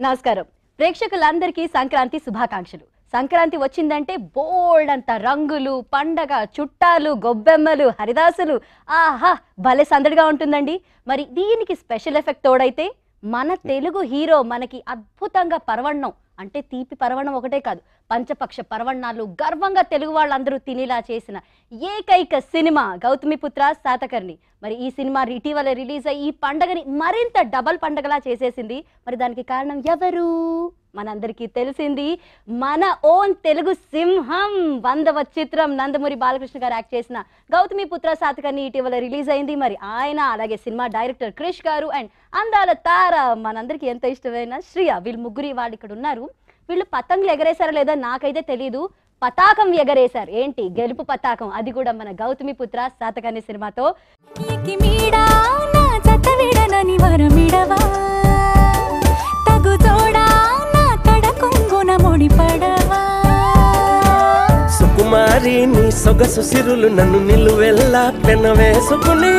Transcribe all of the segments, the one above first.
నమస్కారం ప్రేక్షకులందరికీ సంక్రాంతి శుభాకాంక్షలు. సంక్రాంతి వచ్చిందంటే బోల్డ్ అంత రంగులు, పండగ, చుట్టాలు, గొబ్బెమ్మలు, హరిదాసులు, ఆహా భలే సందడిగా ఉంటుందండి. మరి దీనికి స్పెషల్ ఎఫెక్ట్ తోడైతే మన తెలుగు హీరో మనకి అద్భుతంగా పరవణం అంటే తీపి పరవణం ఒకటే కాదు, పంచపక్ష పరవణాలు గర్వంగా తెలుగు వాళ్ళందరూ తినేలా చేసిన ఏకైక సినిమా గౌతమిపుత్ర శాతకర్ణి. మరి ఈ సినిమా ఇటీవల రిలీజ్ అయ్యి ఈ పండగని మరింత డబల్ పండగలా చేసేసింది. మరి దానికి కారణం ఎవరు? మనందరికీ తెలిసింది, మన ఓన్ తెలుగు సింహం 100వ చిత్రం నందమూరి బాలకృష్ణ గారు యాక్ట్ చేసిన గౌతమిపుత్ర శాతకర్ణి ఇటీవల రిలీజ్ అయింది. మరి ఆయన అలాగే సినిమా డైరెక్టర్ క్రిష్ గారు అండ్ అందాల తార మనందరికీ ఎంతో ఇష్టమైన శ్రియ, వీళ్ళు ముగ్గురు వాళ్ళు ఇక్కడ ఉన్నారు. వీళ్ళు పతంగులు ఎగరేశారా లేదా నాకైతే తెలీదు, పతాకం ఎగరేశారు. ఏంటి గెలుపు పతాకం, అది కూడా మన గౌతమిపుత్ర శాతకర్ణి సినిమాతో. సుకుమారి నీ సొగసు సిరులు నన్ను నిలువెల్లా పెనవేసుకుని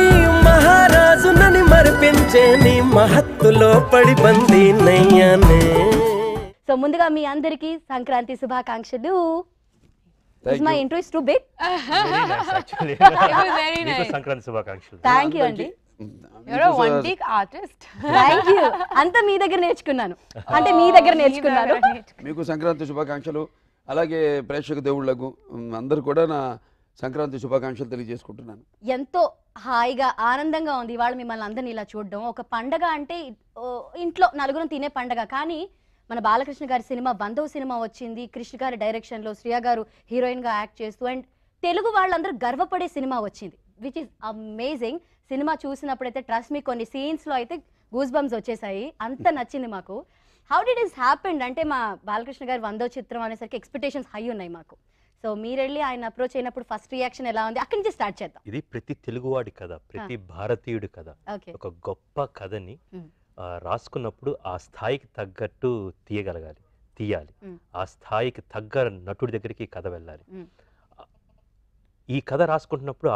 మహారాజు నని మరిపించే నీ మహత్తులో పడి బందీ నయ్యానే. సో ముందుగా మీ అందరికీ సంక్రాంతి శుభాకాంక్షలు. Is my intro is too big? Very nice actually. It was very nice. Sankranti శుభాకాంక్షలు. Thank you అండి. You're a one take artist. Thank you. అంతా మీ దగ్గర నేర్చుకున్నాను, అంటే మీ దగ్గర నేర్చుకున్నాను. మీకు సంక్రాంతి శుభాకాంక్షలు. అలాగే ప్రేక్షక దేవుళ్లకు అందరూ కూడా నా సంక్రాంతి శుభాకాంక్షలు తెలియజేసుకుంటున్నాను. ఎంతో హాయిగా ఆనందంగా ఉంది ఇవాళ మిమ్మల్ని అందరినీ ఇలా చూడడం. ఒక పండగ అంటే ఇంట్లో నలుగురు తినే పండగ, కానీ మన బాలకృష్ణ గారి సినిమా 100వ సినిమా వచ్చింది. కృష్ణ గారి డైరెక్షన్లో శ్రియ గారు హీరోయిన్గా యాక్ట్ చేస్తూ అండ్ తెలుగు వాళ్ళందరూ గర్వపడే సినిమా వచ్చింది, విచ్ ఈస్ అమేజింగ్. సినిమా చూసినప్పుడైతే ట్రస్ట్ మీ కొన్ని సీన్స్లో అయితే గూస్ బంప్స్ వచ్చేసాయి, అంత నచ్చింది మాకు. హౌ డిడ్ ఇస్ హ్యాపెండ్ అంటే మా బాలకృష్ణ గారి 100వ చిత్రం అనేసరికి ఎక్స్పెక్టేషన్స్ హై ఉన్నాయి మాకు. సో మీరు వెళ్ళి ఆయన అప్రోచ్ అయినప్పుడు ఫస్ట్ రియాక్షన్ ఎలా ఉంది, అక్కడి నుంచి స్టార్ట్ చేద్దాం. ఇది ప్రతి తెలుగువాడి కథ, ప్రతి భారతీయుడి కథ. ఒక గొప్ప కథని రాసుకున్నప్పుడు ఆ స్థాయికి తగ్గట్టు తీయాలి. ఆ స్థాయికి తగ్గ నటుడి దగ్గరికి కథ వెళ్ళాలి. ఈ కథ రాసుకుంటున్నప్పుడు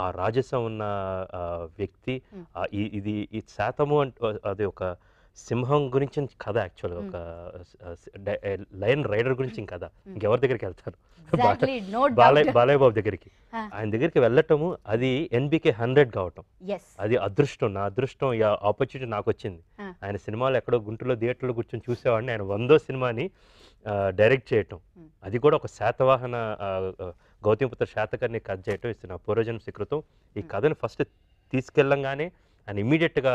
ఆ రాజసం ఉన్న వ్యక్తి ఇది శాతము అంటే అది ఒక సింహం గురించి కథ, యాక్చువల్గా ఒక లయన్ రైడర్ గురించి కథ. ఇంకెవరి దగ్గరికి వెళ్తారు? బాలయ్య బాబు దగ్గరికి. ఆయన దగ్గరికి వెళ్ళటము అది NBK 100 కావటం, అది అదృష్టం. నా అదృష్టం, ఆపర్చునిటీ నాకు వచ్చింది. ఆయన సినిమాలు ఎక్కడో గుంటూరులో థియేటర్లో కూర్చొని చూసేవాడిని. ఆయన 100వ సినిమాని డైరెక్ట్ చేయటం, అది కూడా ఒక శాతవాహన గౌతమిపుత్ర శాతకర్ణి కథ చేయటం ఇస్తున్న పూర్వజన్మ సుకృతం. ఈ కథను ఫస్ట్ తీసుకెళ్ళంగానే ఆయన ఇమీడియట్గా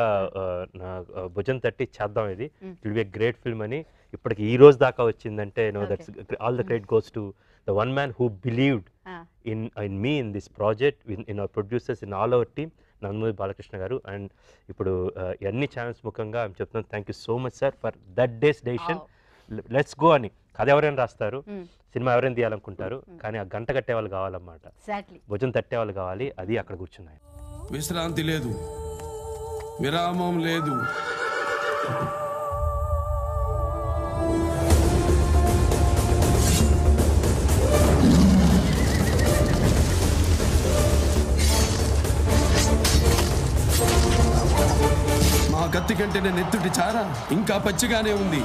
నా భుజం తట్టి చేద్దాం, ఇది it will be a great film అని ఇప్పటికి ఈ రోజు దాకా వచ్చిందంటే that's all the credit goes to the one man who believed in me in this project, in our producers, in all our team, Nandamuri Balakrishna గారు. అండ్ ఇప్పుడు అన్ని ఛానల్స్ ముఖంగా ఆయన చెప్తున్నాను, thank you so much sir for that days decision. Let's go అని. కథ ఎవరైనా రాస్తారు, సినిమా ఎవరైనా తీయాలనుకుంటారు, కానీ ఆ గంట కట్టే వాళ్ళు కావాలన్నమాట, భుజం తట్టే వాళ్ళు కావాలి. అది అక్కడ కూర్చున్నాయి. విశ్రాంతి లేదు, విరామం లేదు. మా కత్తి కంటే నేను ఎత్తుటి చారా ఇంకా పచ్చిగానే ఉంది.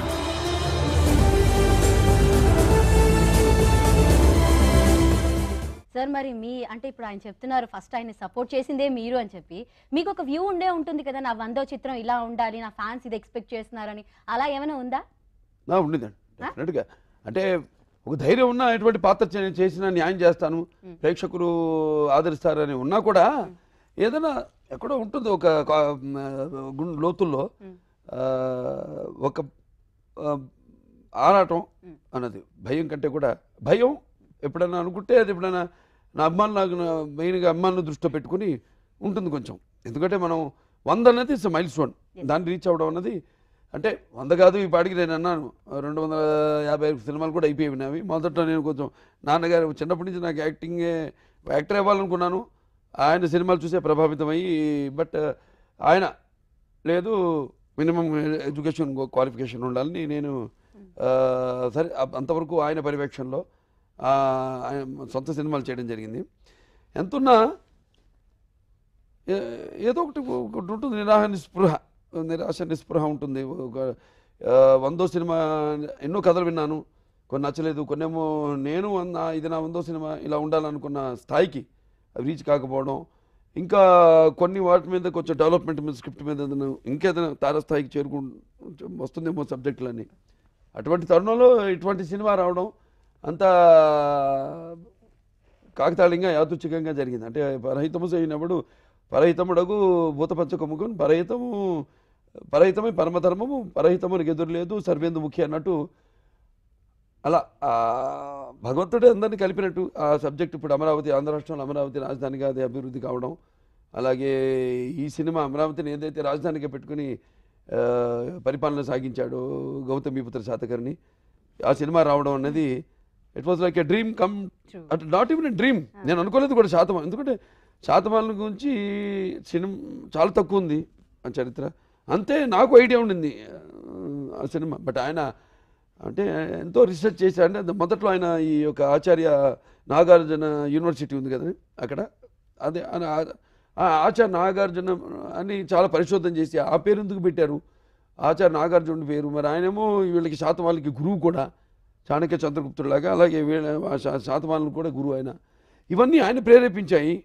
సార్ మరి మీ అంటే ఇప్పుడు ఆయన చెప్తున్నారు ఫస్ట్ ఆయన సపోర్ట్ చేసిందే మీరు అని చెప్పి, మీకు ఒక వ్యూ ఉండే ఉంటుంది కదా, నా 100వ చిత్రం ఇలా ఉండాలి, నా ఫ్యాన్స్ ఇది ఎక్స్పెక్ట్ చేస్తున్నారని, అలా ఏమైనా ఉందా? ఉండిందండి డెఫినెట్గా. అంటే ఒక ధైర్యం ఉన్న ఎటువంటి పాత్ర చేసినా న్యాయం చేస్తాను, ప్రేక్షకులు ఆదరిస్తారని ఉన్నా కూడా ఏదైనా ఎక్కడో ఉంటుంది ఒక లోతుల్లో ఒక ఆరాటం అన్నది. భయం కంటే కూడా భయం ఎప్పుడైనా అనుకుంటే అది ఎప్పుడైనా నా అమ్మాయిలు నాకు మెయిన్గా అమ్మాయిలను దృష్టిలో పెట్టుకుని ఉంటుంది కొంచెం. ఎందుకంటే మనం 100 అనేది ఇట్స్ మైల్ స్టోన్, దాన్ని రీచ్ అవ్వడం అన్నది. అంటే 100 కాదు, ఈ పాటికి నేను అన్నాను 250 సినిమాలు కూడా అయిపోయినవి. మొదట నేను కొంచెం నాన్నగారు చిన్నప్పటి నుంచి నాకు యాక్టర్ అవ్వాలనుకున్నాను. ఆయన సినిమాలు చూసే ప్రభావితమయ్యి, బట్ ఆయన లేదు మినిమం ఎడ్యుకేషన్ క్వాలిఫికేషన్ ఉండాలని నేను సరే అంతవరకు ఆయన పర్యవేక్షణలో ఆయన సొంత సినిమాలు చేయడం జరిగింది. ఎంతున్నా ఏదో ఒకటి ఉంటుంది, నిరాశ నిస్పృహ ఉంటుంది. వందో సినిమా ఎన్నో కథలు విన్నాను, కొన్ని నచ్చలేదు, కొన్నేమో నేను ఇది నా వందో సినిమా ఇలా ఉండాలనుకున్న స్థాయికి రీచ్ కాకపోవడం, ఇంకా కొన్ని వాటి మీద కొంచెం డెవలప్మెంట్ మీద స్క్రిప్ట్ మీద ఇంకేదైనా తారస్థాయికి వస్తుందేమో సబ్జెక్టులని, అటువంటి తరుణంలో ఇటువంటి సినిమా రావడం అంతా కాకతాళీయంగా యాదృచ్ఛికంగా జరిగింది. అంటే పరహితము చేయనప్పుడు పరహితముడగు భూతపంచకముకు పరహితమే పరమధర్మము, పరహితమునికి ఎదురు లేదు, సర్వేందు ముఖ్య అన్నట్టు అలా భగవంతుడే అందరినీ కలిపినట్టు ఆ సబ్జెక్ట్ ఇప్పుడు అమరావతి, ఆంధ్ర రాష్ట్రంలో అమరావతి రాజధానిగా అది అభివృద్ధి కావడం, అలాగే ఈ సినిమా అమరావతిని ఏదైతే రాజధానిగా పెట్టుకుని పరిపాలన సాగించాడో గౌతమిపుత్ర శాతకర్ణి, ఆ సినిమా రావడం అనేది it was like a dream come, not even a dream. నేను అనుకోలేదు కూడా శాతమానం, ఎందుకంటే శాతమానం గురించి సినిమా చాలా తక్కువ ఉంది ఆ చరిత్ర, అంతే నాకు ఐడియా ఉండింది ఆ సినిమా. బట్ ఆయన అంటే ఎంతో రీసెర్చ్ చేశాడు. అంటే మొదట్లో ఆయన ఈ యొక్క ఆచార్య నాగార్జున యూనివర్సిటీ ఉంది కదా అక్కడ, అదే ఆచార్య నాగార్జున అని చాలా పరిశోధన చేసి ఆ పేరు ఎందుకు పెట్టారు, ఆచార్య నాగార్జున పేరు, మరి ఆయనేమో వీళ్ళకి శాతవాళ్ళకి గురువు కూడా, చాణక్య చంద్రగుప్తుడిలాగా, అలాగే వీళ్ళ శాతవాళ్ళకు కూడా గురువు ఆయన. ఇవన్నీ ఆయన ప్రేరేపించాయి.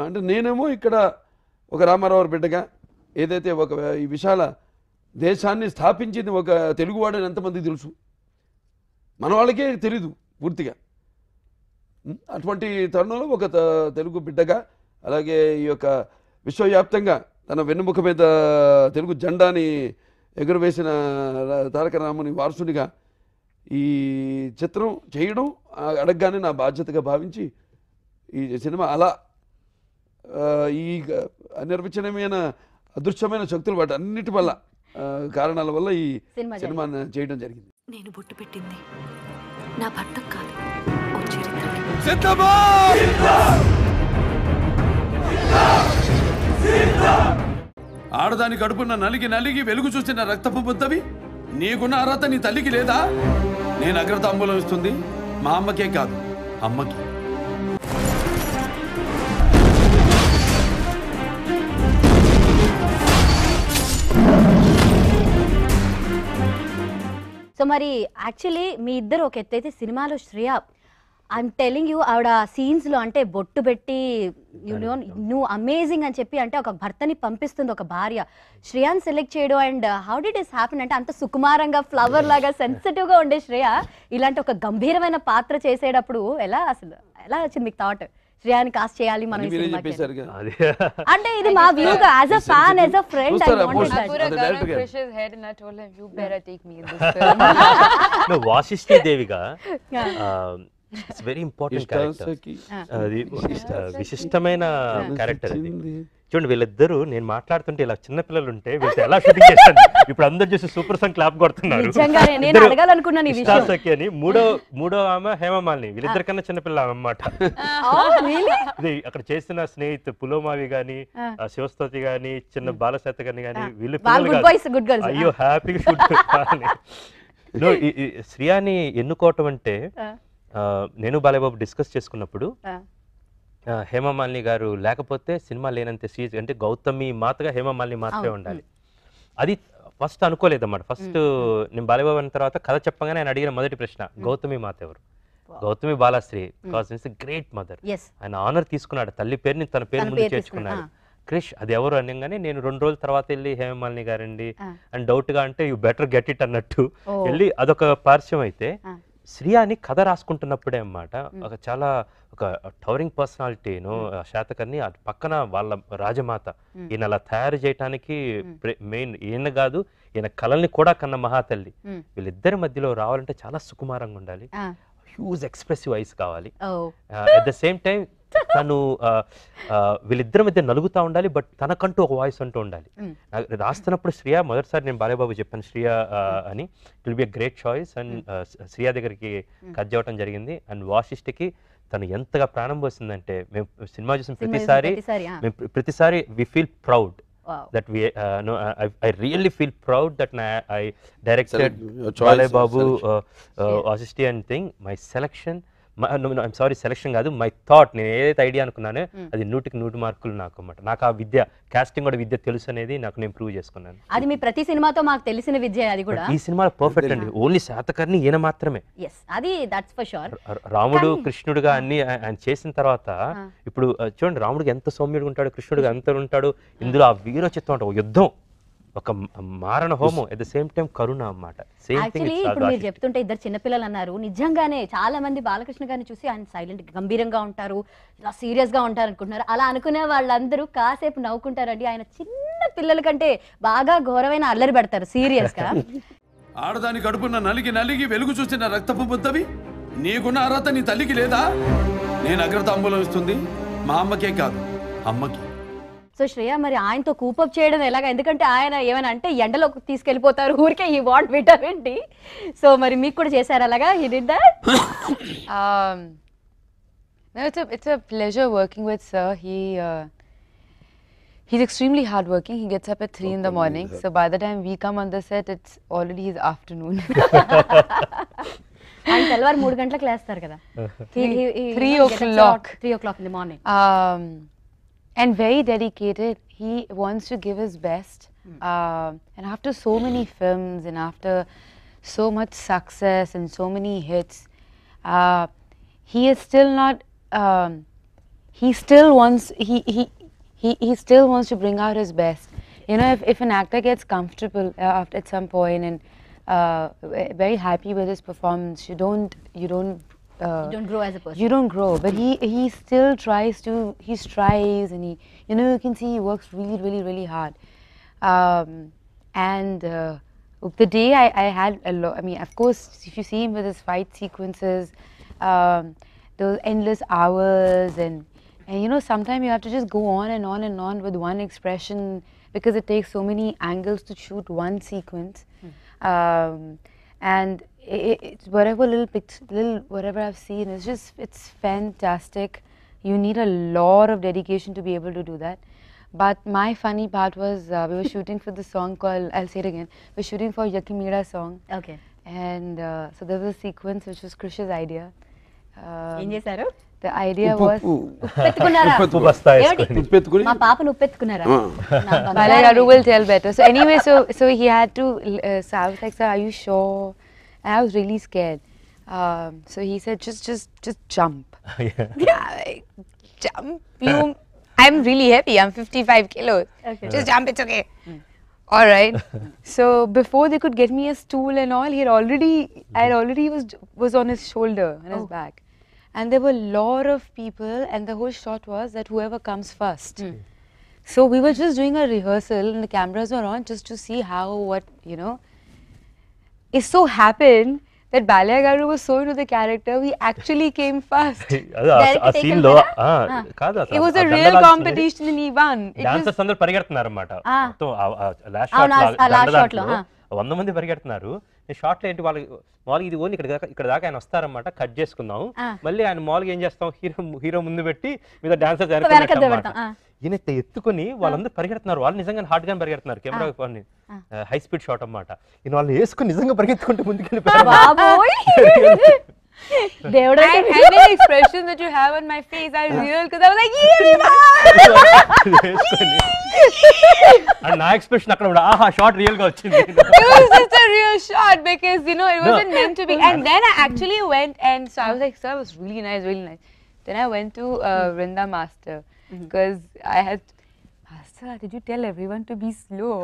అంటే నేనేమో ఇక్కడ ఒక రామారావు బిడ్డగా ఏదైతే ఒక ఈ విశాల దేశాన్ని స్థాపించింది ఒక తెలుగువాడని ఎంతమందికి తెలుసు, మన వాళ్ళకే తెలీదు పూర్తిగా. అటువంటి తరుణంలో ఒక తెలుగు బిడ్డగా, అలాగే ఈ యొక్క విశ్వవ్యాప్తంగా తన వెన్నుముక మీద తెలుగు జెండాని ఎగురవేసిన తారక రాముని వారసునిగా ఈ చిత్రం చేయడం అడగగానే నా బాధ్యతగా భావించి ఈ సినిమా అలా ఈ అనిర్వచనమైన అదృశ్యమైన శక్తులు వాటి అన్నిటి వల్ల కారణాల వల్ల ఈ సినిమా చేయడం జరిగింది. నేను బొట్టు పెట్టింది నా భర్త కాదు, ఓ చరిత్రకి. ఆడదాని కడుపున నలిగి వెలుగు చూసిన రక్తపు బుద్ధవి నీకున్న అర్హత నీ తల్లికి లేదా? నేను అగ్రతాంబూలం ఇస్తుంది మా అమ్మకే కాదు, అమ్మకి. సో మరి యాక్చువల్లీ మీ ఇద్దరు ఒక ఎత్తు అయితే, సినిమాలో శ్రేయ ఐఎమ్ టెలింగ్ యూ ఆవిడ సీన్స్లో అంటే బొట్టు పెట్టి నువ్వు అమేజింగ్ అని చెప్పి అంటే ఒక భర్తని పంపిస్తుంది ఒక భార్య, శ్రేయాని సెలెక్ట్ చేయడం. And how did is happen అంటే అంత సుకుమారంగా ఫ్లవర్ లాగా సెన్సిటివ్గా ఉండే శ్రేయ ఇలాంటి ఒక గంభీరమైన పాత్ర చేసేటప్పుడు ఎలా వచ్చింది మీకు థాట్ శ్రేయాని కాస్ట్ చేయాలి మనం ఈ సినిమాకి? అంటే ఇది మా వ్యూగా as a fan, as a friend I wanted that. I put a gun on Krish's head and I told him, you better take me in this film. No, Vasishti దేవిగా ఇట్స్ వెరీ ఇంపార్టెంట్ క్యారెక్టర్, అది విశిష్టమైన character అది. చూడండి వీళ్ళిద్దరూ నేను మాట్లాడుతుంటే ఇలా చిన్న పిల్లలు ఉంటే వీళ్ళు ఎలా షూటింగ్ చేస్తాను, ఇప్పుడు అందరు చూసి సూపర్ సాంగ్ క్లాప్ కొడుతున్నారు. అని మూడో ఆమె హేమమాలిని, వీళ్ళిద్దరి కన్నా చిన్నపిల్ల అన్నమాట. అక్కడ చేసిన స్నేహితు పులోమావి గాని, శివస్తోతి గాని, చిన్న బాలశత గాని వీళ్ళు అయ్యో హ్యాపీగా షూట్. శ్రియాని ఎన్నుకోవటం అంటే నేను బాలయ్యబాబు డిస్కస్ చేసుకున్నప్పుడు హేమమాలిని గారు లేకపోతే సినిమా లేనంత సీజ్ అంటే గౌతమి మాతగా హేమమాలిని మాత్రమే ఉండాలి. అది ఫస్ట్ అనుకోలేదన్నమాట. ఫస్ట్ నేను బాలయ్యబాబు అన్న తర్వాత కథ చెప్పగానే ఆయన అడిగిన మొదటి ప్రశ్న గౌతమి మాత ఎవరు? Gautami Balashri, because it's great mother. ఆయన ఆనర్ తీసుకున్నాడు, తల్లి పేరుని తన పేరు ముందు చేర్చుకున్నాడు. క్రిష్ అది ఎవరు అనగానే నేను 2 రోజుల తర్వాత వెళ్ళి హేమమాలిని గారండి అండ్ డౌట్ గా అంటే యూ బెటర్ గెట్ ఇట్ అన్నట్టు వెళ్ళి అదొక పరిచయం. అయితే శ్రియాని కథ రాసుకుంటున్నప్పుడే అన్నమాట ఒక చాలా ఒక టవరింగ్ పర్సనాలిటీను శాతకర్ని పక్కన వాళ్ళ రాజమాత ఈయన అలా తయారు చేయటానికి మెయిన్ ఈయన కాదు, ఈయన కళల్ని కూడా కన్న మహాతల్లి. వీళ్ళిద్దరి మధ్యలో రావాలంటే చాలా సుకుమారంగా ఉండాలి, హ్యూజ్ ఎక్స్ప్రెసివ్ ఐస్ కావాలి. అట్ ద సేమ్ టైం తను వీళ్ళిద్దరి మధ్య నలుగుతూ ఉండాలి, బట్ తనకంటూ ఒక వాయిస్ అంటూ ఉండాలి. రాస్తున్నప్పుడు శ్రియా మొదటిసారి నేను బాలయ్యబాబు చెప్పాను శ్రియా అని, it will be a great choice. And Shriya దగ్గరికి కట్ చేయడం జరిగింది. అండ్ వాసిష్ఠికి తను ఎంతగా ప్రాణం పోసిందంటే మేము సినిమా చూసిన ప్రతిసారి we feel proud that I really feel proud that I directed Balai Babu Assistant and thing. My selection, I'm sorry selection కాదు, మై థాట్, నేను ఏదైతే ఐడియా అనుకున్నానో అది 100కి 100 మార్కులు నాకు అన్నమాట. నాకు ఆ విద్య, కాస్టింగ్ కూడా విద్య తెలుసు అనేది నాకు నేను ప్రూవ్ చేసుకున్నాను. అది మీ ప్రతి సినిమాతో మాకు తెలిసిన విద్య అది కూడా. ఈ సినిమా పర్ఫెక్ట్ అండి, ఓన్లీ శాతకర్ణి ఈయన మాత్రమే. అది దట్స్ ఫర్ షూర్. రాముడు కృష్ణుడుగా అన్ని ఆయన చేసిన తర్వాత ఇప్పుడు చూడండి, రాముడికి ఎంత సౌమ్యుడు ఉంటాడు, కృష్ణుడిగా ఎంత ఉంటాడు. ఇందులో ఆ వీరోచిత్వం అంటే యుద్ధం, ఒక మారణ హోమం, అట్ ద సేమ్ టైం కరుణ అన్నమాట. యాక్చువల్లీ ఇప్పుడు మీరు చెప్తుంటే ఇద్దరు చిన్నపిల్లలు అన్నారు, నిజంగానే చాలా మంది బాలకృష్ణ గారిని చూసి ఆయన సైలెంట్ గంభీరంగా ఉంటారు, ఇలా సీరియస్ గా ఉంటారు అనుకుంటున్నారు. అలా అనుకునే వాళ్ళందరూ కాసేపు నవ్వుకుంటారండి. ఆయన చిన్న పిల్లల కంటే బాగా ఘోరమైన అల్లరి పెడతారు సీరియస్ గా. ఆడదాని కడుపున నలిగి నలిగి వెలుగు చూసిన రక్తపు బుద్ధవి నీకున్న అర్హత నీ తల్లికి లేదా? నేను అగ్రతాంబూలం ఇస్తుంది మా అమ్మకే కాదు, అమ్మకి. సో శ్రేయ, మరి ఆయనతో కూపప్ చేయడం ఎలాగా? ఎందుకంటే ఆయన ఏమైనా అంటే ఎండలో తీసుకెళ్ళిపోతారు ఊరికే, ఈ వాంట్ విటమిన్ డి. సో మరి మీకు కూడా చేశారు అలాగా? హి did that? No, it's a pleasure working with sir. He's extremely hardworking. He gets up at 3 in the morning. So by the time we come on the set, it's already his afternoon. ఆయన తెల్లవారు 3 గంటలకు లేస్తారు కదా. 3 o'clock. 3 o'clock in the morning. And very dedicated. He wants to give his best. And after so many films and after so much success and so many hits, he is still not. He still wants. He still wants to bring out his best. You know, if an actor gets comfortable at some point and very happy with his performance, you don't You don't grow as a person. You don't grow, but he still tries to. He strives, and you know, you can see he works really hard. And the day I had a lot. I mean, of course, if you see him with his fight sequences, those endless hours, and you know, sometimes you have to just go on and on and on with one expression because it takes so many angles to shoot one sequence. And it's whatever whatever I've seen, it's fantastic. You need a lot of dedication to be able to do that. But my funny part was we were shooting for the song called, I'll say it again, we're shooting for Yakimira song. Okay. And so there was a sequence which was Krish's idea. ఏం చేశారు? The idea was ఉప్పెత్తుకున్నారా? ఉప్పెత్తుకుని మా పాపను ఉప్పెత్తుకున్నారా? Balagaru will tell better. So anyway, so he had to. So I was like, sir, are you sure? And I was really scared. So he said, just jump. Like, jump. I'm really heavy. I'm 55 kilos. Okay. Just jump. It's okay. All right. So before they could get me a stool and all, I already was on his shoulder and his back. And there were a lot of people, and the whole shot was that whoever comes first. So we were just doing a rehearsal, and the cameras were on just to see what, you know. It so happened that Balagaru was so into the character, he actually came first. ఆ scene లో కాదు, It was a real competition and he won. Dancers అందరూ పరిగెడుతున్నారు అన్నమాట. మొత్తం last shot లో 100 మంది పరిగెడుతున్నారు. ఈ షాట్ లో ఏంటి, మామూలుగా ఇది ఓన్లీ ఇక్కడ దాకా ఆయన వస్తారన్నమాట, కట్ చేసుకుందాం. మళ్ళీ ఆయన మామూలుగా ఏం చేస్తాం, హీరో ముందు పెట్టి మీద డాన్సర్స్ ఈయన ఎత్తుకుని వాళ్ళందరూ పరిగెడుతున్నారు. వాళ్ళు నిజంగా హార్డ్ గా పరిగెడుతున్నారు. కెమెరా హై స్పీడ్ షాట్ అన్నమాట. ఈయన వాళ్ళు వేసుకుని నిజంగా పరిగెత్తుకుంటూ ముందుకెళ్ళిపోయారు. దేవుడు, and the expressions that you have on my face are real, because I was like, and నా ఎక్స్ప్రెషన్ అక్కడ కూడా ఆహా షాట్ రియల్ గా వచ్చింది. It was just a real shot because you know it wasn't meant to be. And then I actually went, and so I was like, sir, it was really nice. Then I went to Vrinda Master because I had. Master, did you tell everyone to be slow?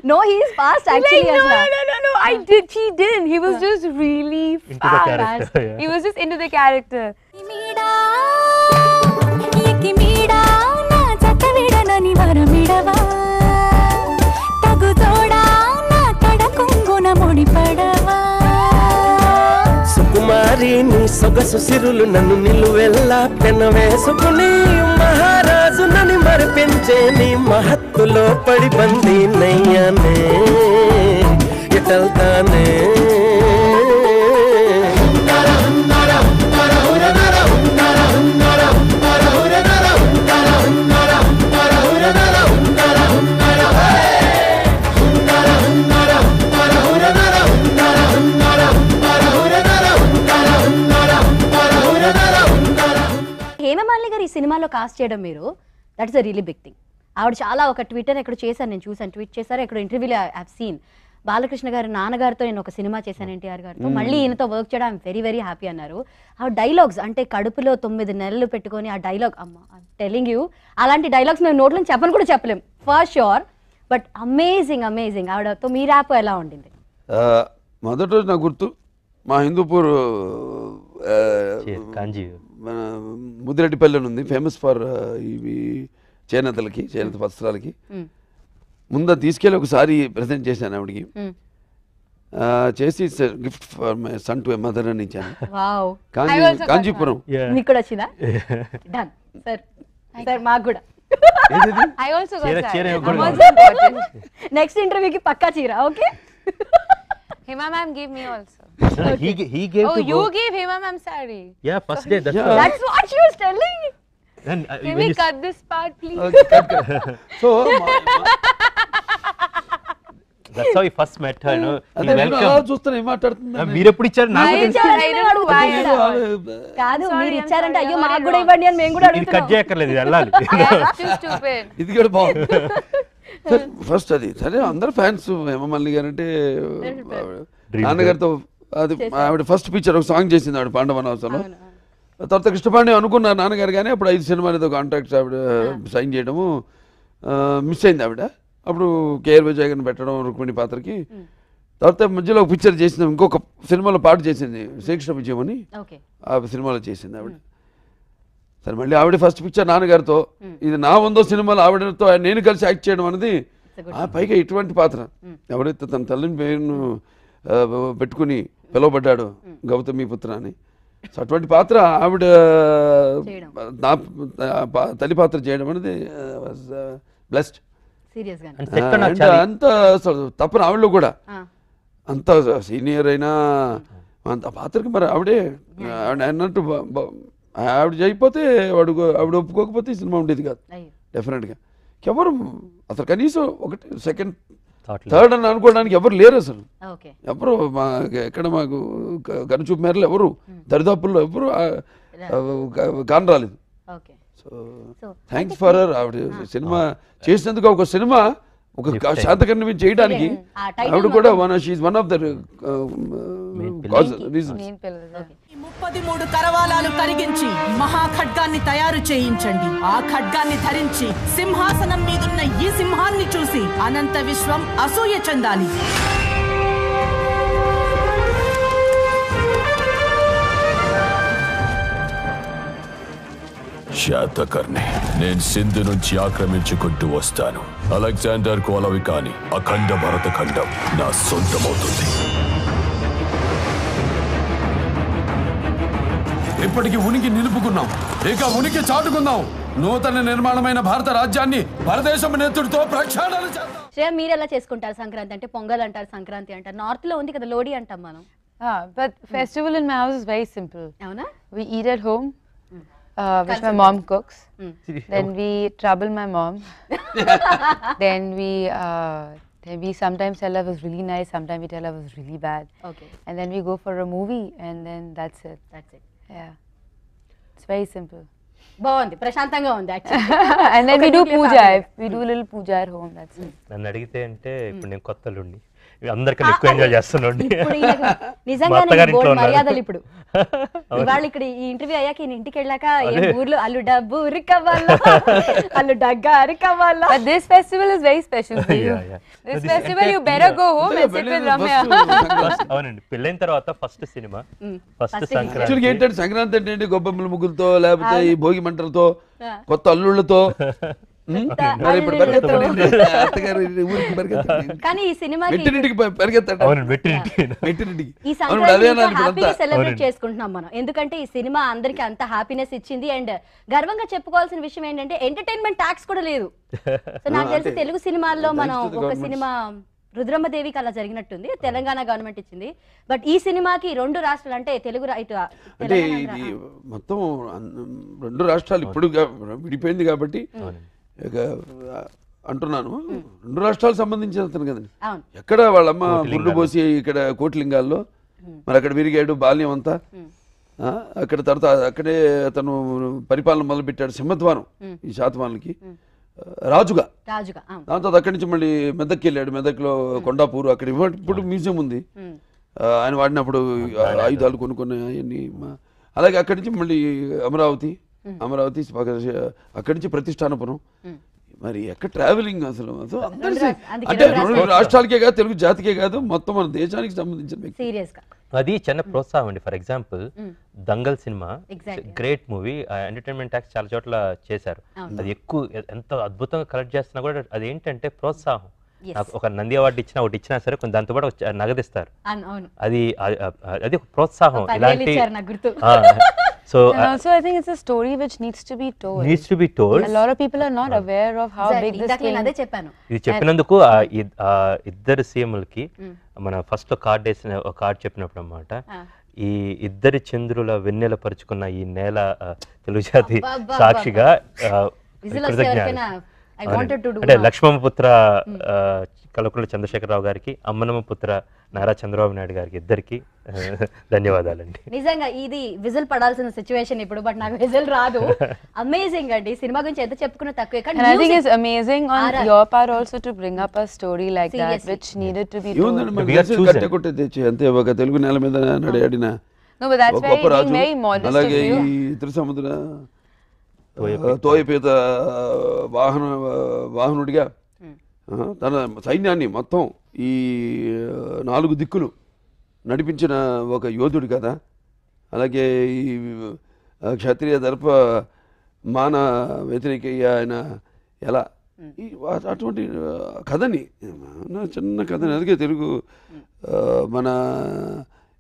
No, he is fast actually. Like, no. I did. He didn't. He was just really into the character. Yeah. He was just into the character. సుకుమారి నీ సొగసు సిరులు నన్ను నిలువెల్లా పెనవేసుకుని మహారాజు నని మరిపించే నీ మహత్తులో పడి బందీ నయ్యానే ఎటల్తానే. సినిమాలో కాస్ట్ చేయడం మీరు that is a really big thing. ఆవిడ చాలా ఒక ట్విట్టర్ ఎక్కడ చేశాను, నేను చూసాను, ట్వీట్ చేశారు ఎక్కడ ఇంటర్వ్యూలో ఐ హావ్ సీన్. బాలకృష్ణ గారి నాన్నగారితో నేను ఒక సినిమా చేశాను ఎన్టీఆర్ గారితో, మళ్ళీ ఈయనతో వర్క్ చేయడం ఐఎమ్ వెరీ వెరీ హ్యాపీ అన్నారు. ఆ డైలాగ్స్ అంటే కడుపులో 9 నెలలు పెట్టుకొని ఆ డైలాగ్ అమ్మ టెలింగ్ యూ, అలాంటి డైలాగ్స్ మేము నోట్లో చెప్పని కూడా చెప్పలేం for sure. But amazing amazing. ఆవిడతో మీ ర్యాప్ ఎలా ఉండింది? మొదటి రోజు నాకు గుర్తు, మా హిందూపూర్ మన ముద్దిరెడ్డిపల్లి ఉంది, ఫేమస్ ఫర్ ఇవి చేనేతలకి, చేనేత వస్త్రాలకి. ముందు తీసుకెళ్ళి ఒకసారి ప్రజెంట్ చేశాను ఆవిడకి, చేసి gift for my son to mother అని ఇచ్చాను. కాంచీపురం. మీకు కూడా వచ్చిందా? Done sir. సార్ మాకు కూడా నెక్స్ట్ ఇంటర్వ్యూకి పక్కా చీర. Okay. Hema ma'am gave me also. He gave. Oh, you gave Hema ma'am saree. Yeah, first day. That's what she was telling. And Can we cut this part, please? Okay, cut. So that's how we first met her, no? చూస్తాను ఏం మాట్లాడుతున్నా. మీరు ఎప్పుడు ఇచ్చారు? నాకు కాదు, మీరు ఇచ్చారంటే అయ్యో మాకు కూడా ఇవ్వండి అని మేము కూడా ఇది కట్ చేయక్కర్లేదు, ఇది వెళ్ళాలి. ఇది కూడా బాగుంది. ఫస్ట్ అది సరే, అందరు ఫ్యాన్స్ హేమమాలిని గారు అంటే. నాన్నగారితో అది ఆవిడ ఫస్ట్ పిక్చర్ ఒక సాంగ్ చేసింది ఆవిడ పాండవనాసంలో. తర్వాత కృష్ణపాండే అనుకున్నారు నాన్నగారు, కానీ అప్పుడు 5 సినిమాలతో కాంట్రాక్ట్స్ ఆవిడ సైన్ చేయడము మిస్ అయింది ఆవిడ. అప్పుడు కేఆర్ విజయ్ గారిని పెట్టడం రుక్మిణి పాత్రకి. తర్వాత మధ్యలో ఒక పిక్చర్ చేసింది, ఇంకొక సినిమాలో పాట చేసింది శ్రీకృష్ణ విజయం అని, ఆ సినిమాలో చేసింది ఆవిడ. సరే మళ్ళీ ఆవిడ ఫస్ట్ పిక్చర్ నాన్నగారితో, ఇది నా 100వ సినిమాలో ఆవిడతో నేను కలిసి యాక్ట్ చేయడం అనేది. పైగా ఇటువంటి పాత్ర, ఎవరైతే తన తల్లిని పేరును పెట్టుకుని పిలువబడ్డాడు గౌతమి పుత్ర అని, సో అటువంటి పాత్ర ఆవిడ నా తల్లి పాత్ర చేయడం అనేది బ్లెస్డ్. అంత తప్పని ఆవిడలో కూడా అంత సీనియర్ అయినా అంత పాత్రకి మరి ఆవిడే అన్నట్టు. ఆవిడ చేయకపోతే ఆవిడ ఒప్పుకోకపోతే ఈ సినిమా ఉండేది కాదు డెఫినెట్గా. ఎవరు అసలు కనీసం ఒకటి సెకండ్ థర్డ్ అని అనుకోవడానికి ఎవరు లేరు అసలు. ఎవరు మా ఎక్కడ మాకు కనుచూపు మేరలు ఎవరు దరిదాపుల్లో ఎవరు కాని రాలేదు. So thanks for her. ఆవిడ సినిమా చేసినందుకు, ఒక సినిమా ఒక శాతకర్ణి మీద చేయడానికి ఆవిడ కూడా వన్ ఆఫ్ ద రీజన్స్. 33 కరవాలాలు కరిగించి మహాఖడ్గాన్ని తయారు చేయించండి. ఆ ఖడ్గాన్ని ధరించి సింహాసనం మీదున్న ఈ సింహాన్ని చూసి అనంత విశ్వం అసూయ చెందాలి. శాతకర్ణి, నేను సింధు నుంచి ఆక్రమించుకుంటూ వస్తాను. అలెగ్జాండర్ కోలవి కాని అఖండ భరత ఖండం నా సొంతమవుతుంది. ఇప్పటికి ఉనికి నిలుపుకున్నాం, ఇక ఉనికి చాటుకుందాం. నూతన నిర్మాణమైన భారత రాజ్యాన్ని పరదేశం నెత్తుడితో ప్రక్షాళన చేద్దాం. శ్రేయ, మీరు ఎలా చేసుకుంటారు సంక్రాంతి? అంటే పొంగల్ అంటారు, సంక్రాంతి అంటారు, నార్త్ లో ఉంది కదా లోడి అంటాం మనం. But festival in my house is very simple. అవునా? We eat at home, which my mom cooks. Then we trouble my mom. Then we sometimes tell her it was really nice, sometimes we tell her it was really bad. Okay. And then we go for a movie and then that's it. Yeah. It's very simple. బాగుంది, ప్రశాంతంగా ఉంది. And then we do puja. We do a little puja at home, that's it. నన్ను అడిగితే అంటే ఇప్పుడు నేను కొత్తలుండి అందరికన్నా ఎక్కువ ఎంజాయ్ చేస్తున్నాండి. నిజంగానే మర్యాదలు ఇప్పుడు ఇవాళ ఇక్కడ ఈ ఇంటర్వ్యూ అయ్యాక ఈయన ఇంటికి వెళ్ళాక ఊర్లో అల్లు డబ్బు ఉరికవ్వాలా, Allu డగ్గా అరికవ్వాలా. But this festival is very special for you. This festival you better go home and sit with Ramya. అవునండి, పెళ్ళైన తర్వాత ఫస్ట్ సినిమా, ఫస్ట్ సంక్రాంతి. యాక్చువల్గా ఏంటంటే సంక్రాంతి అంటే గొబ్బెమ్మల ముగ్గులతో, లేకపోతే ఈ భోగి మంటలతో, కొత్త అల్లుళ్ళతో. కానీ ఈ సినిమా సెలబ్రేట్ చేసుకుంటున్నాం మనం, ఎందుకంటే ఈ సినిమా అందరికి అంత హ్యాపీనెస్ ఇచ్చింది. అండ్ గర్వంగా చెప్పుకోవాల్సిన విషయం ఏంటంటే ఎంటర్టైన్మెంట్ ట్యాక్స్ కూడా లేదు. సో నాకు తెలిసి తెలుగు సినిమాల్లో మనం ఒక సినిమా రుద్రమ్మదేవికి అలా జరిగినట్టుంది, తెలంగాణ గవర్నమెంట్ ఇచ్చింది. బట్ ఈ సినిమాకి 2 రాష్ట్రాలు అంటే తెలుగు అంటే ఇది మొత్తం 2 రాష్ట్రాలు ఇప్పుడు విడిపోయింది కాబట్టి అంటున్నాను. 2 రాష్ట్రాలకు సంబంధించిన అతను కదండి. ఎక్కడ వాళ్ళమ్మ గుడ్డు పోసి ఇక్కడ కోటిలింగాల్లో, మరి అక్కడ విరిగాడు బాల్యం అంతా. అక్కడ తర్వాత అక్కడే అతను పరిపాలన మొదలుపెట్టాడు సింహద్వారం ఈ శాతవాహనులకి రాజుగా. దాని తర్వాత అక్కడి నుంచి మళ్ళీ మెదక్కి వెళ్ళాడు. మెదక్లో కొండాపూర్ అక్కడ ఇప్పుడు మ్యూజియం ఉంది. ఆయన వాడినప్పుడు ఆయుధాలు కొనుక్కున్న అవన్నీ. అలాగే అక్కడి నుంచి మళ్ళీ అమరావతి అక్కడి నుంచి ప్రతిష్టానపురం. మరి ఎక్కడ ట్రావెలింగ్ అసలు అంటే రెండు రాష్ట్రాలకే కాదు, తెలుగు జాతికే కాదు, మొత్తం మన దేశానికి సంబంధించిన వ్యక్తి. అది చిన్న ప్రోత్సాహం అండి. For example Dangal cinema great movie, entertainment tax చాలా చోట్ల చేశారు. అది ఎక్కువ ఎంత అద్భుతంగా కలెక్ట్ చేస్తున్నా కూడా అది ఏంటంటే ప్రోత్సాహం. ఒక నంది అవార్డు ఇచ్చినా ఒకటి ఇచ్చినా సరే కొంచెం దాంతో పాటు నగదిస్తారు. అది అది ఒక ప్రోత్సాహం. ఇలాంటి So also I think it's a story which needs to be told. A lot of people are not aware of how big this thing is. ఇది చెప్పినందుకు ఇద్దరు సీఎంలకి మన ఫస్ట్ లో కార్డ్ వేసిన కార్డ్ చెప్పినప్పుడు అన్నమాట, ఈ ఇద్దరి చంద్రుల వెన్నెల పరుచుకున్న ఈ నేల తెలుగు జాతి సాక్షిగా అంటే లక్ష్మణపుత్ర కలకుల చంద్రశేఖరరావు గారికి, అమ్మనమ్మపుత్ర నారా చంద్రబాబు నాయుడు గారికి ఇద్దరికి ధన్యవాదాలండి. నిజంగా ఇది విజిల్ పడాల్సిన సిచ్యువేషన్ ఇప్పుడు, బట్ నాకు విజిల్ రాదు. అమేజింగ్ అండి. సినిమా గురించి ఎంత చెప్పుకున్నా తక్కువే. And I think it's amazing on your part also to bring up a story like that which needed to be told. అంతే ఒక తెలుగు నేల మీద నడియాడిన. No, but that's very modest. అలాగే ఈ త్రిసముద్ర తోయపేత వాహనుడిగా తన సైన్యాన్ని మొత్తం ఈ 4 దిక్కులు నడిపించిన ఒక యోధుడు కదా. అలాగే ఈ క్షత్రియ దర్ప మాన వ్యతిరేక ఆయన ఎలా అటువంటి కథని, చిన్న కథని, అందుకే తెలుగు మన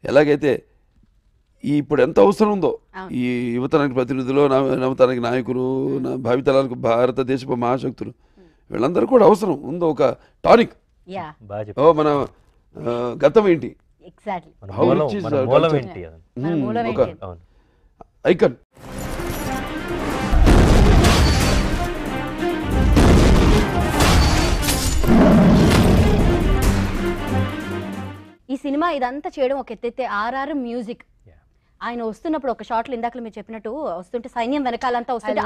ఎలాగైతే ఇప్పుడు ఎంత అవసరం ఉందో ఈ యువతరానికి ప్రతినిధులు, నవతరానికి నాయకులు, భావితరాలకు భారతదేశపు మహాశక్తులు, వీళ్ళందరూ కూడా అవసరం ఉందో ఒక టానిక్. మన గతం ఏంటి, ఒక ఐకన్. ఈ సినిమా ఇదంతా చేయడం ఒక ఎత్తైతే ఆర్ఆర్ మ్యూజిక్ ఆయన వస్తున్నప్పుడు ఒక షాట్ లో ఇందాక మీరు చెప్పినట్టు వస్తుంటే సైన్యం వెనకాలంతా వస్తుంటే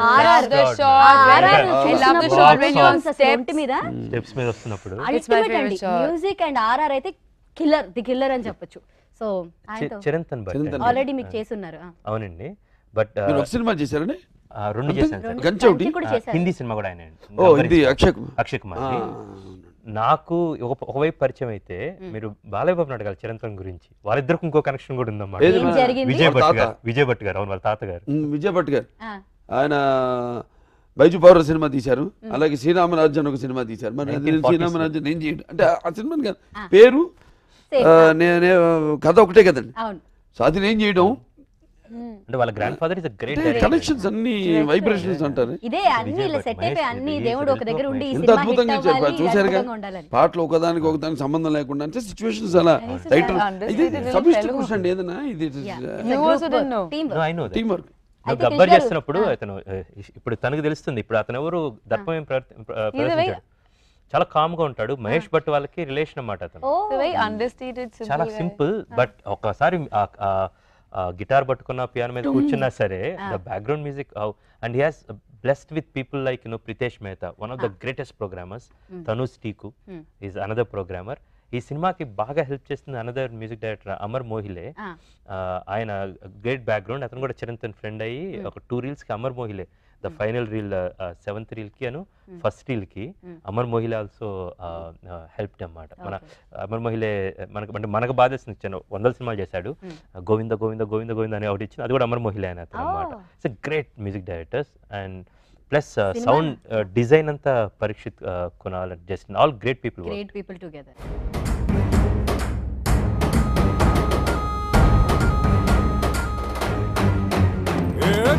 మ్యూజిక్ అండ్ ఆర్ఆర్ అయితే కిల్లర్, ది కిల్లర్ అని చెప్పొచ్చు. సో ఆల్రెడీ మీకు చేస్తున్నారు. అవునండి, బట్ సినిమా చేశారండి, 2 చేశాను. హిందీ సినిమా కూడా ఆయన అక్షయ్ కుమార్. నాకు ఒకవైపు పరిచయం అయితే మీరు బాలయ్య బాబు నాయుడు గారు చిరంతన్ గురించి, వాళ్ళిద్దరికి ఇంకో కనెక్షన్ కూడా ఉందన్నమాట. విజయ్ భట్ గారు, అవును వాళ్ళ తాతగారు విజయ్ భట్ గారు. ఆయన బైజు పౌర సినిమా తీశారు, అలాగే శ్రీరామరాజ్యం ఒక సినిమా తీశారు. మరి శ్రీరామరాజ్యం నేను చేయడం అంటే ఆ సినిమా పేరు కథ ఒకటే కదండి. సో అది నేను చేయడం అంటే వాళ్ళ grand father is a great connections, అన్ని వైబ్రేషన్స్ అంటారు. ఇదే అన్ని ఇలా సెట్ అయిపోయి అన్ని దేవుడు ఒక దగ్గర ఉండి ఎంత అద్భుతంగా చెప్పారు. చూసారుగా పాటలు ఒకదానికి సంబంధం లేకుండా అంటే సిచ్యువేషన్స్ అలా రైటర్. ఇది సబ్స్టిట్యూషన్ అండి, ఏదైనా ఇది టీమ్ వర్క్. గబ్బర్ చేస్తున్నప్పుడు అతను ఇప్పుడు తనకు తెలుస్తుంది ఇప్పుడు అతను ఎవరు దర్పం ఏం ప్రదర్శించాడు. చాలా కామ్ గా ఉంటాడు. మహేష్ భట్ వాళ్ళకి రిలేషన్ అన్నమాట. అతను చాలా సింపుల్, బట్ ఒకసారి గిటార్ పట్టుకున్న పియానో మీద కూర్చున్నా సరే the background music and he has blessed with people like Pritesh Mehta, one of the greatest programmers. Tanuj Tiku is another programmer. ఈ సినిమాకి బాగా హెల్ప్ చేస్తుంది another music director Amar Mohile. ఆయన గ్రేట్ బ్యాక్గ్రౌండ్. అతను కూడా చిరంతన్ ఫ్రెండ్ అయ్యి ఒక 2 reels కి Amar Mohile, the final reel 7th reel కి అను ఫస్ట్ reel కి అమర్ మోహిలే ఆల్సో హెల్ప్డ్ అన్నమాట. మన అమర్ మోహిలే మనకు బాధ ఇచ్చాను, 100 సినిమాలు చేశాడు. గోవింద గోవింద గోవింద గోవింద అని ఒకటి ఇచ్చింది, అది కూడా అమర్ మోహిలే అని అతను అన్నమాట. It's great music directors and plus sound design అంతా Parikshit Kunal, just all great people together.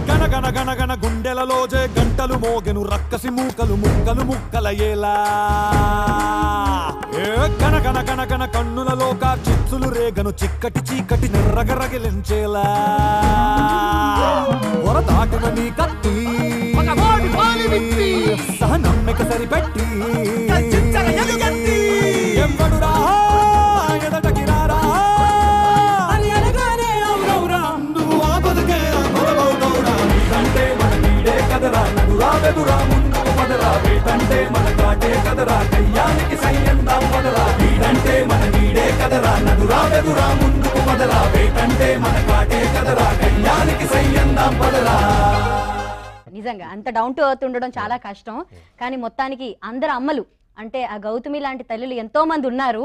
గన గన గన గన గుండెలలో జే గంటలు మోగెను రక్కసి మూకలు ముక్కలు ముక్కలయేలా. గన గన గన గన కన్నులలో చిచ్చులు రేగను చిక్కటి చీకటి నెర్రగరగిలించేలా. వరదాటిన నీ కత్తి సహనమ్మెక సరిపెట్టి ఎంబడురా ఎదటకి రారా అని అనగానే అవునవురా నువ్వు కదరా కయ్యానికి సయ్యందాం మొదలా వీడంటే మన వీడే కదరా నదురా వెదురా ముందుకు మొదలా వేటంటే మన కాటే కదరా కయ్యానికి సయ్యందాం మొదలా. నిజంగా అంత డౌన్ టు ఎర్త్ ఉండడం చాలా కష్టం. కానీ మొత్తానికి అందరు అమ్మలు అంటే ఆ గౌతమి లాంటి తల్లులు ఎంతో మంది ఉన్నారు,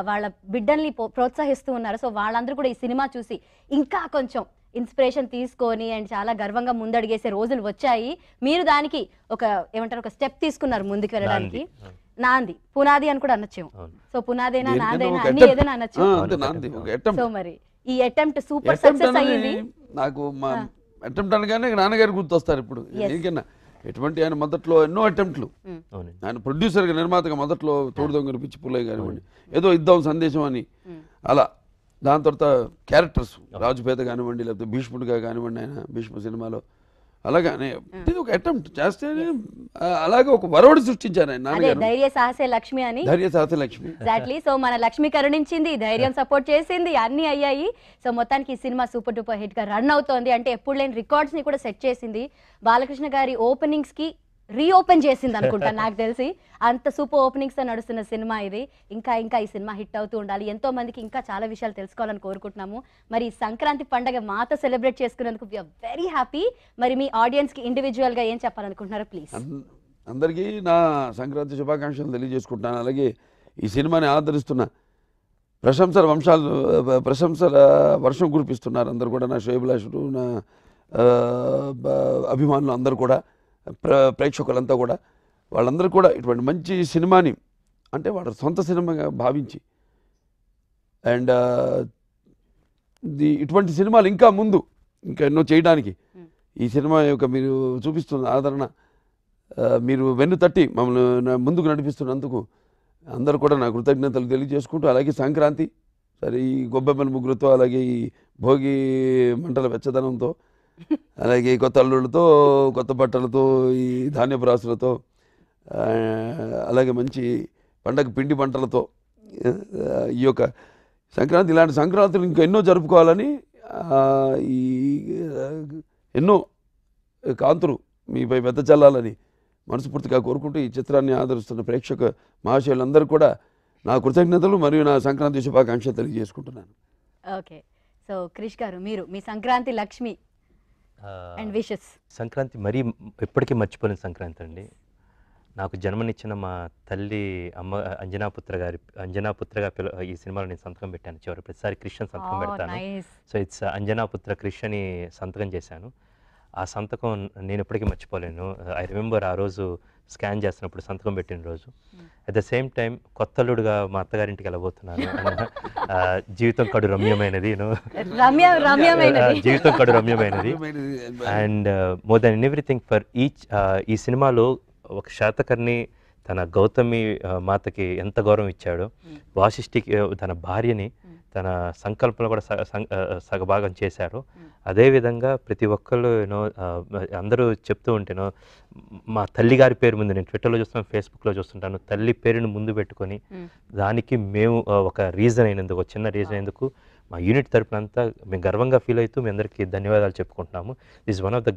వాళ్ళ బిడ్డల్ని ప్రోత్సహిస్తూ ఉన్నారు. సో వాళ్ళందరూ కూడా ఈ సినిమా చూసి ఇంకా కొంచెం ఇన్స్పిరేషన్ తీసుకొని అండ్ చాలా గర్వంగా ముందడిగేసే రోజులు వచ్చాయి. మీరు దానికి ఒక ఏమంటారు ఒక స్టెప్ తీసుకున్నారు ముందుకు వెళ్ళడానికి. నాంది పునాది అని కూడా అనొచ్చు. సో పునాదేనా నాదైనా అన్ని ఏదైనా అనొచ్చు. సో మరి ఈ అటెంప్ట్ సూపర్ సక్సెస్ అయ్యింది. నాకు అటెంప్ట్ అనగానే నాన్నగారు గుర్తొస్తారు ఇప్పుడు. ఎందుకన్నా ఎటువంటి ఆయన మొదట్లో ఎన్నో అటెంప్ట్లు, ఆయన ప్రొడ్యూసర్గా నిర్మాతగా మొదట్లో తోడు దొంగ పిచ్చి పుల్లయ్య కానివ్వండి, ఏదో ఇద్దాం సందేశం అని అలా. దాని తర్వాత క్యారెక్టర్స్ రాజుపేద కానివ్వండి, లేకపోతే భీష్ముడిగా కానివ్వండి, ఆయన భీష్మ సినిమాలో అలాగానే ఇది ఒక అటెంప్ట్ చేస్తే అలాగే ఒక వరవడి సృష్టించారు ఆయన నాన్నగారు. ధైర్య సాహసే లక్ష్మి అని. ధైర్య సాహసే లక్ష్మి ఎగ్జాక్ట్లీ. సో మన లక్ష్మి కరుణించింది, ధైర్యం సపోర్ట్ చేసింది, అన్ని అయ్యాయి. సో మొత్తానికి ఈ సినిమా సూపర్ డూపర్ హిట్ గా రన్ అవుతోంది. అంటే ఎప్పుడు లేని రికార్డ్స్ ని కూడా సెట్ చేసింది. బాలకృష్ణ గారి ఓపెనింగ్స్ కి రీఓపెన్ చేసింది అనుకుంటా నాకు తెలిసి. అంత సూపర్ ఓపెనింగ్స్ తో నడుస్తున్న సినిమా ఇది. ఇంకా ఇంకా ఈ సినిమా హిట్ అవుతూ ఉండాలి. ఎంతో మందికి ఇంకా చాలా విషయాలు తెలుసుకోవాలని కోరుకుంటున్నాము. మరి సంక్రాంతి పండుగ మాతో సెలబ్రేట్ చేసుకున్నందుకు వీఆర్ వెరీ హ్యాపీ. మరి మీ ఆడియన్స్ కి ఇండివిజువల్ గా ఏం చెప్పాలనుకుంటున్నారో ప్లీజ్. అందరికీ నా సంక్రాంతి శుభాకాంక్షలు తెలియజేసుకుంటున్నాను. అలాగే ఈ సినిమాని ఆదరిస్తున్న ప్రశంసల వర్షం కురిపిస్తున్నారు అందరు కూడా. నా శ్రేయభిలాషులు, నా అభిమానులు అందరూ కూడా, ప్రేక్షకులంతా కూడా, వాళ్ళందరూ కూడా ఇటువంటి మంచి సినిమాని అంటే వాళ్ళ సొంత సినిమాగా భావించి అండ్ ఇటువంటి సినిమాలు ఇంకా ముందు ఇంకా ఎన్నో చేయడానికి ఈ సినిమా యొక్క మీరు చూపిస్తున్న ఆదరణ, మీరు వెన్ను తట్టి మమ్మల్ని ముందుకు నడిపిస్తున్నందుకు అందరూ కూడా నా కృతజ్ఞతలు తెలియజేసుకుంటూ, అలాగే సంక్రాంతి సరే ఈ గొబ్బెమ్మల ముగ్గులతో, అలాగే ఈ భోగి మంటల వెచ్చదనంతో, అలాగే కొత్త అల్లుళ్ళతో, కొత్త బట్టలతో, ఈ ధాన్యపు రాసులతో, అలాగే మంచి పండగ పిండి వంటలతో ఈ యొక్క సంక్రాంతి ఇలాంటి సంక్రాంతులు ఇంకా ఎన్నో జరుపుకోవాలని, ఈ ఎన్నో కాంతులు మీపై పెద్ద చల్లాలని మనస్ఫూర్తిగా కోరుకుంటూ ఈ చిత్రాన్ని ఆదరిస్తున్న ప్రేక్షక మహాశయులందరూ కూడా నా కృతజ్ఞతలు మరియు నా సంక్రాంతి శుభాకాంక్షలు తెలియజేసుకుంటున్నాను. ఓకే. సో క్రిష్ గారు మీరు మీ సంక్రాంతి లక్ష్మి అండ్ విషెస్. సంక్రాంతి మరీ ఎప్పటికీ మర్చిపోలేని సంక్రాంతి అండి. నాకు జన్మనిచ్చిన మా తల్లి అమ్మ అంజనాపుత్రగా ఈ సినిమాలో నేను సంతకం పెట్టాను. చివరి ప్రతిసారి క్రిష్ అని సంతకం పెడతాను. సో ఇట్స్ అంజనాపుత్ర క్రిష్ అని సంతకం చేశాను. ఆ సంతకం నేను ఎప్పటికీ మర్చిపోలేను. ఐ రిమెంబర్ ఆ రోజు స్కాన్ చేస్తున్నప్పుడు సంతకం పెట్టిన రోజు. అట్ ద సేమ్ టైం కొత్తలుడుగా మా అత్తగారింటికి వెళ్ళబోతున్నాను. జీవితం కడు రమ్యమైనది, జీవితం కడు రమ్యమైనది. And more than everything for ఈ సినిమాలో ఒక శాతకర్ణి తన గౌతమి మాతకి ఎంత గౌరవం ఇచ్చాడో, వాసిష్ఠికి తన భార్యని తన సంకల్పంలో కూడా సగభాగం చేశారు. అదేవిధంగా ప్రతి ఒక్కళ్ళు అందరూ చెప్తూ ఉంటేనో మా తల్లి గారి పేరు ముందు, నేను ట్విట్టర్లో చూస్తున్నాను, ఫేస్బుక్లో చూస్తుంటాను, తల్లి పేరుని ముందు పెట్టుకొని దానికి మేము ఒక రీజన్ అయినందుకు, ఒక చిన్న రీజన్ అయినందుకు మా యూనిట్ తరపున అంతా మేము గర్వంగా ఫీల్ అవుతూ మీ అందరికీ ధన్యవాదాలు చెప్పుకుంటున్నాము. This one of the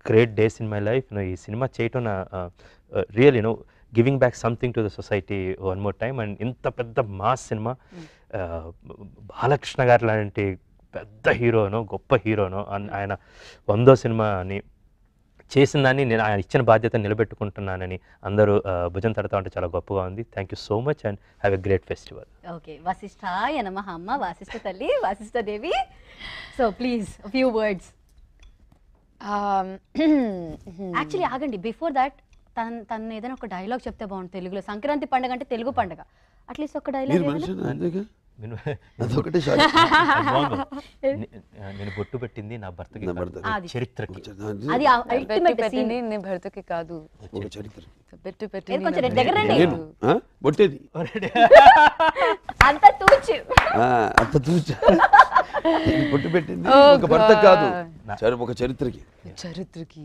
great days in my life. ఈ సినిమా చేయటం real giving back something to the society one more time. And ఇంత పెద్ద మాస్ సినిమా, బాలకృష్ణ గారు లాంటి పెద్ద హీరోనో, గొప్ప హీరోనో, ఆయన 100వ సినిమాని చేసిన దాన్ని నేను ఆయన ఇచ్చిన బాధ్యత నిలబెట్టుకుంటున్నానని అందరూ భుజం తడతా ఉంటే చాలా గొప్పగా ఉంది. Thank you so much and have a great festival. Okay. వశిష్ఠాయ నమః అమ్మ, వాసిష్ఠ తల్లి, Vasishta Devi. So please few words. Actually ఆగండి, బిఫోర్ దాట్ తను ఏదైనా ఒక డైలాగ్ చెప్తే బాగుంటుంది తెలుగులో. సంక్రాంతి పండుగ అంటే తెలుగు పండుగ, అట్లీస్ట్ ఒక డైలాగ్. నేను బొట్టు పెట్టింది నా భర్తకి చరిత్రకి, అది అల్టిమేట్ సీన్. నీ భర్తకి కాదు, బొట్టు పెట్టింది కొంచెం దగ్గర రండి. బొట్టేది అంత తూచు, అంత తూచు. బొట్టు పెట్టింది ఒక భర్త కాదు, ఒక చరిత్రకి,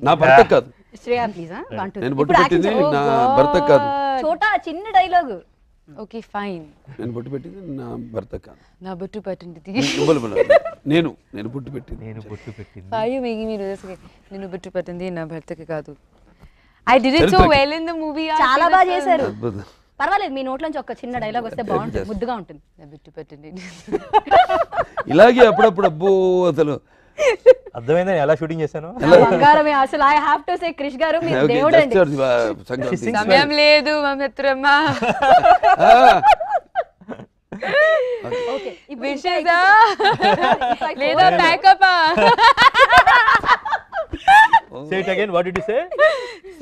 నా భర్త కాదు. శ్రేయా ప్లీజ్. నేను బొట్టు పెట్టింది నా భర్త కాదు. చోటా చిన్న డైలాగ్. Okay fine. నేను బొట్టు పెట్టింది నా భర్త కాదు, నా బొట్టు పెట్టింది నేను బొట్టు పెట్టింది నేను బొట్టు పెట్టింది నేను బొట్టు పెట్టింది నా భర్తకి కాదు. I did it so well in the movie. చాలా బాగా చేశారు. పర్వాలేదు, మీ నోట్లోంచి ఒక చిన్న డైలాగ్ వస్తే బాగుంటుంది, ముద్దుగా ఉంటుంది. ఇలాగే అప్పుడప్పుడు అబ్బో అసలు అర్థమైందని ఎలా షూటింగ్ చేశాను. బంగారమే అసలు. I have to say Krish garu మీరు దేవుడు అండి. సమయం లేదు మిత్రమా. ఓకే, విషేదా లేదా pack up. Say it again. What did you say?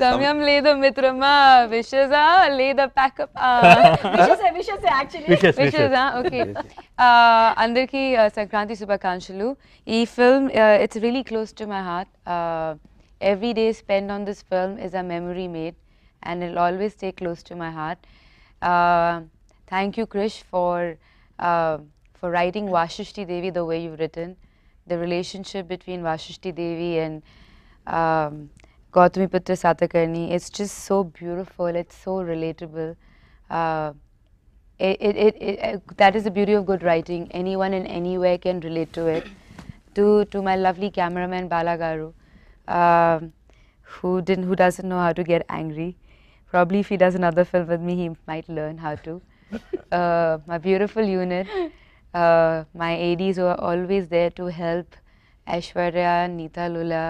సమయం లేదు మిత్రమా, విషేదా లేదా ప్యాకప్. విషెస్ యాక్చువల్లీ విషేదా. ఓకే, అందరికీ సంక్రాంతి శుభాకాంక్షలు. ఈ film it's really close to my heart. Every day spent on this film is a memory made and it'll always stay close to my heart. Thank you, Krish, for writing Vashishti Devi the way you've written. The relationship between Vashishti Devi and Gautamiputra Satakarni, it's just so beautiful, it's so relatable. That is the beauty of good writing. Anyone in anywhere can relate to it. To my lovely cameraman Bala Garu, who doesn't know how to get angry. Probably if he does another film with me, he might learn how to. My beautiful unit, my ADs who are always there to help, Aishwarya, Neeta Lula,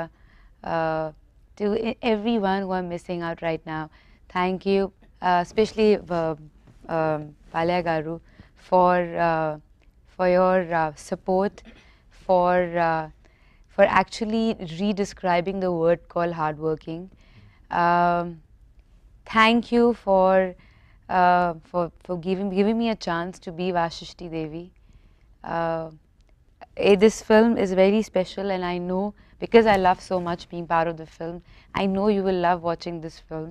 to everyone who are missing out right now. Thank you, especially Palya Garu, for your support, for actually redescribing the word called hardworking. Thank you for giving me a chance to be Vashishti Devi. This film is very special, and I know, because I love so much being part of the film, I know you will love watching this film.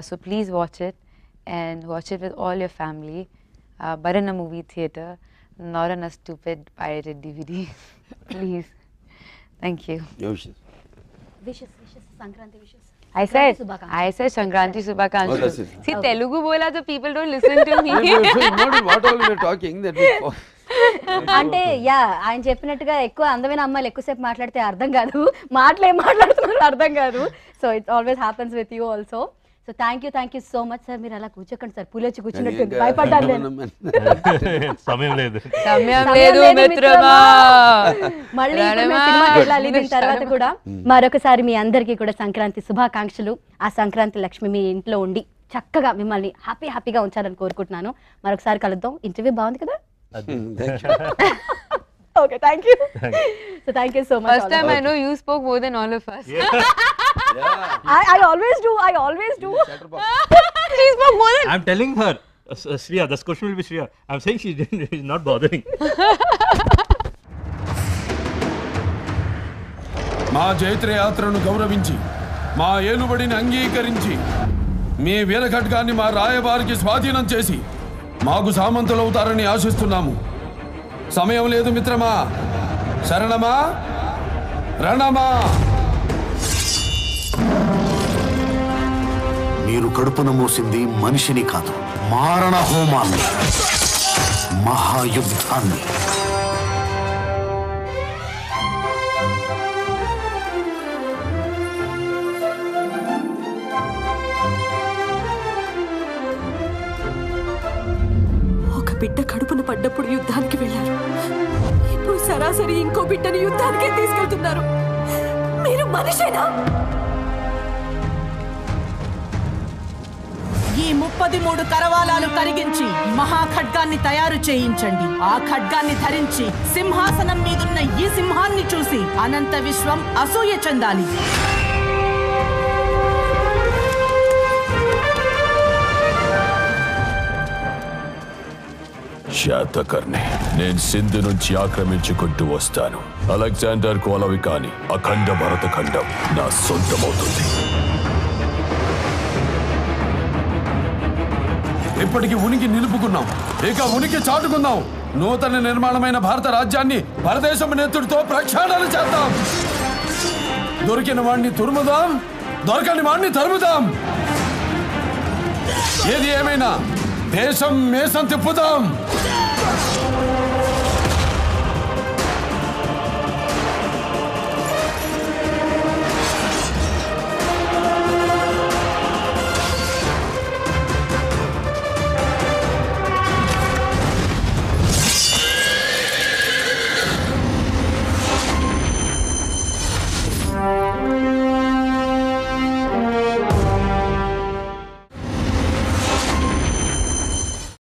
So please watch it, and watch it with all your family, but in a movie theatre, not on a stupid pirated DVD. Please. Thank you. Wishes Sankranti wishes. I said Sankranti Subhakankshu. See, Telugu bola so people don't listen to me. What all we are talking that we అంటే yeah ఆయన చెప్పినట్టుగా ఎక్కువ అందమైన అమ్మాయిలు ఎక్కువసేపు మాట్లాడితే అర్థం కాదు, మాటలు ఏం మాట్లాడుతున్నారు అర్థం కాదు. So it always happens with you also. So thank you so much sir. మీరు అలా కూర్చోకండి సార్, పూలొచ్చి కూర్చున్నట్టుంది, భయపడ్డాను నేను. సమయం లేదు మిత్రమా. మళ్ళీ సినిమాకి వెళ్ళాలి. దీని తర్వాత కూడా మరొకసారి మీ అందరికీ కూడా సంక్రాంతి శుభాకాంక్షలు. ఆ సంక్రాంతి లక్ష్మి మీ ఇంట్లో ఉండి చక్కగా మిమ్మల్ని హ్యాపీగా ఉంచాలని కోరుకుంటున్నాను. మరొకసారి కలుద్దాం. ఇంటర్వ్యూ బాగుంది కదా? Okay, thank you. So thank you so much. First time I know you spoke more than all of us. I always do. She spoke more than. I'm telling her, Shriya, this question will be Shriya. I'm saying she's not bothering. మా జైత్ర యాత్రను గౌరవించి, మా ఏలుబడిని అంగీకరించి, మీ వీరఖడ్గాన్ని మా రాయబారికి స్వాధీనం చేసి మాకు సామంతులవుతారని ఆశిస్తున్నాము. సమయం లేదు మిత్రమా. శరణమా రణమా. మీరు కడుపున మోసింది మనిషిని కాదు, మారణ హోమాన్ని, మహాయుద్ధాన్ని. బిడ్డ కడుపున పడ్డప్పుడు యుద్ధానికి వెళ్ళారు, ఇప్పుడు సరాసరి ఇంకో బిడ్డని యుద్ధానికే తీసుకెళ్తున్నారు. మీరు మనిషేనా? ఈ 33 కరవాలాలు కరిగించి మహాఖడ్గాన్ని తయారు చేయించండి. ఆ ఖడ్గాన్ని ధరించి సింహాసనం మీదున్న ఈ సింహాన్ని చూసి అనంత విశ్వం అసూయ చెందాలి. శాతకర్ణి, నేను సింధు నుంచి ఆక్రమించుకుంటూ వస్తాను. అలెగ్జాండర్ కోలవికాని అఖండ భరత ఖండం నా సొంతమవుతుంది. ఇప్పటికి ఉనికి నిలుపుకున్నాం, ఇక ఉనికి చాటుకుందాం. నూతన నిర్మాణమైన భారత రాజ్యాన్ని పరదేశం నేతృత్వంతో ప్రక్షాళన చేద్దాం. దొరికిన వాణ్ణి తురుముదాం, దొరకని వాణ్ణి తరుముదాం. ఏది ఏమైనా దేశం మేసం తిప్పుదాం.